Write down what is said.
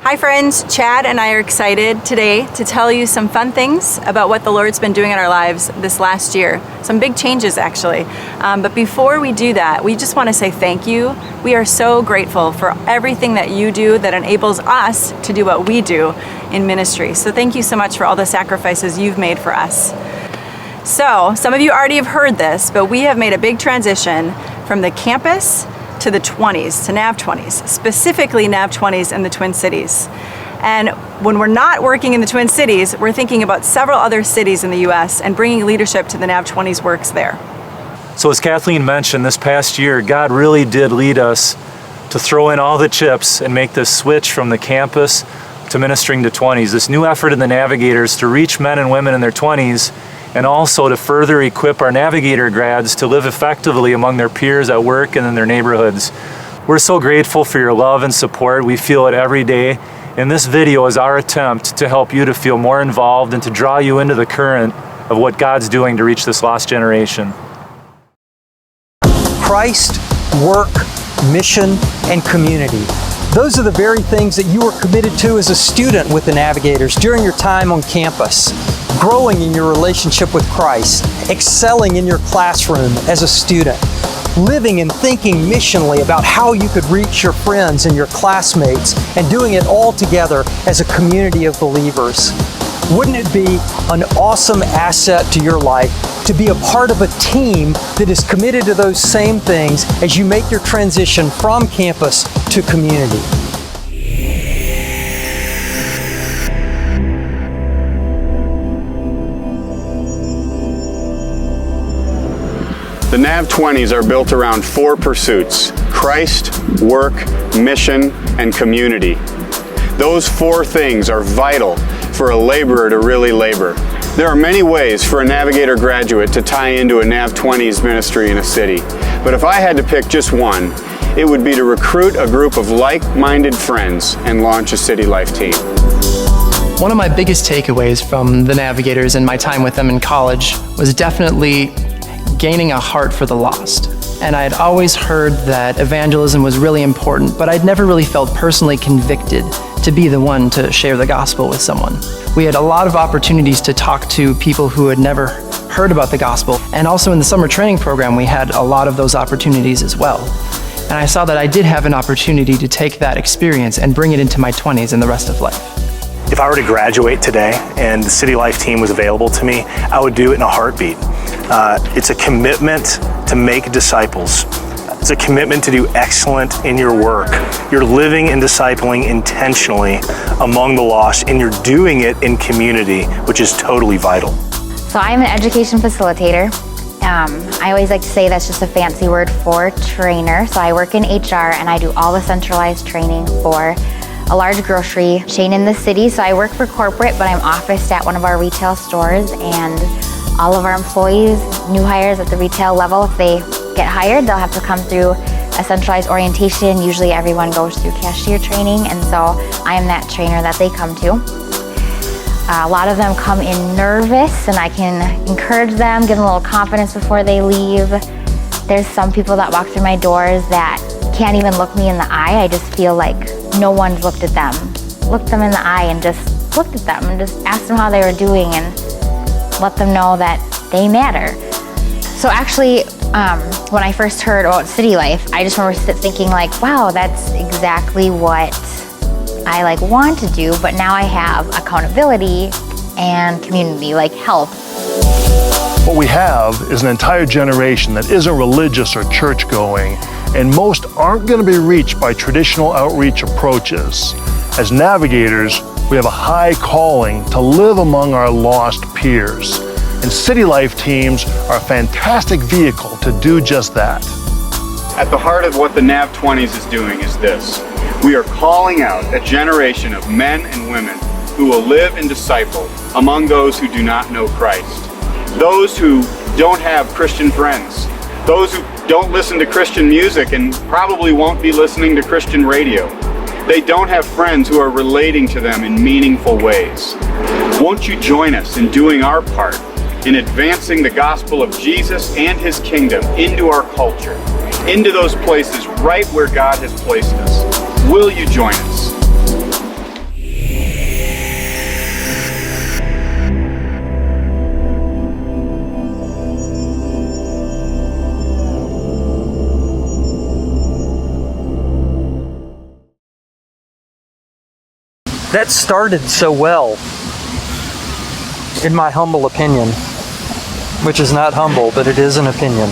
Hi friends, Chad and I are excited today to tell you some fun things about what the Lord's been doing in our lives this last year. Some big changes actually. But before we do that, we just want to say thank you. We are so grateful for everything that you do that enables us to do what we do in ministry. So thank you so much for all the sacrifices you've made for us. So some of you already have heard this, but we have made a big transition from the campus to the 20s, to Nav20s, specifically Nav20s in the Twin Cities. And when we're not working in the Twin Cities, we're thinking about several other cities in the US and bringing leadership to the Nav20s works there. So as Kathleen mentioned, this past year, God really did lead us to throw in all the chips and make this switch from the campus to ministering to 20s. This new effort in the Navigators to reach men and women in their 20s and also to further equip our Navigator grads to live effectively among their peers at work and in their neighborhoods. We're so grateful for your love and support. We feel it every day. And this video is our attempt to help you to feel more involved and to draw you into the current of what God's doing to reach this lost generation. Christ, work, mission, and community. Those are the very things that you are committed to as a student with the Navigators during your time on campus. Growing in your relationship with Christ, excelling in your classroom as a student, living and thinking missionally about how you could reach your friends and your classmates, and doing it all together as a community of believers. Wouldn't it be an awesome asset to your life to be a part of a team that is committed to those same things as you make your transition from campus to community? The Nav20s are built around 4 pursuits: Christ, work, mission, and community. Those 4 things are vital for a laborer to really labor. There are many ways for a Navigator graduate to tie into a Nav20s ministry in a city, but if I had to pick just one, it would be to recruit a group of like-minded friends and launch a City Life team. One of my biggest takeaways from the Navigators and my time with them in college was definitely gaining a heart for the lost. And I had always heard that evangelism was really important, but I'd never really felt personally convicted to be the one to share the gospel with someone. We had a lot of opportunities to talk to people who had never heard about the gospel, and also in the summer training program we had a lot of those opportunities as well. And I saw that I did have an opportunity to take that experience and bring it into my 20s and the rest of life. If I were to graduate today and the City Life team was available to me, I would do it in a heartbeat. It's a commitment to make disciples. It's a commitment to do excellent in your work. You're living and discipling intentionally among the lost, and you're doing it in community, which is totally vital. So I'm an education facilitator. I always like to say that's just a fancy word for trainer. So I work in HR and I do all the centralized training for a large grocery chain in the city. So I work for corporate, but I'm officed at one of our retail stores, and all of our employees, new hires at the retail level, if they get hired, they'll have to come through a centralized orientation. Usually everyone goes through cashier training, and so I am that trainer that they come to. A lot of them come in nervous, and I can encourage them, give them a little confidence before they leave. There's some people that walk through my doors that can't even look me in the eye. I just feel like no one's looked at them. Looked them in the eye and just looked at them and just asked them how they were doing and let them know that they matter. So actually, when I first heard about City Life, I just remember thinking like, wow, that's exactly what I want to do, but now I have accountability and community, help. What we have is an entire generation that isn't religious or church-going, and most aren't going to be reached by traditional outreach approaches. As Navigators, we have a high calling to live among our lost peers, and City Life teams are a fantastic vehicle to do just that. At the heart of what the Nav20s is doing is this: we are calling out a generation of men and women who will live and disciple among those who do not know Christ, those who don't have Christian friends, those who don't listen to Christian music and probably won't be listening to Christian radio. They don't have friends who are relating to them in meaningful ways. Won't you join us in doing our part in advancing the gospel of Jesus and his kingdom into our culture, into those places right where God has placed us? Will you join us? That started so well, in my humble opinion, which is not humble, but it is an opinion.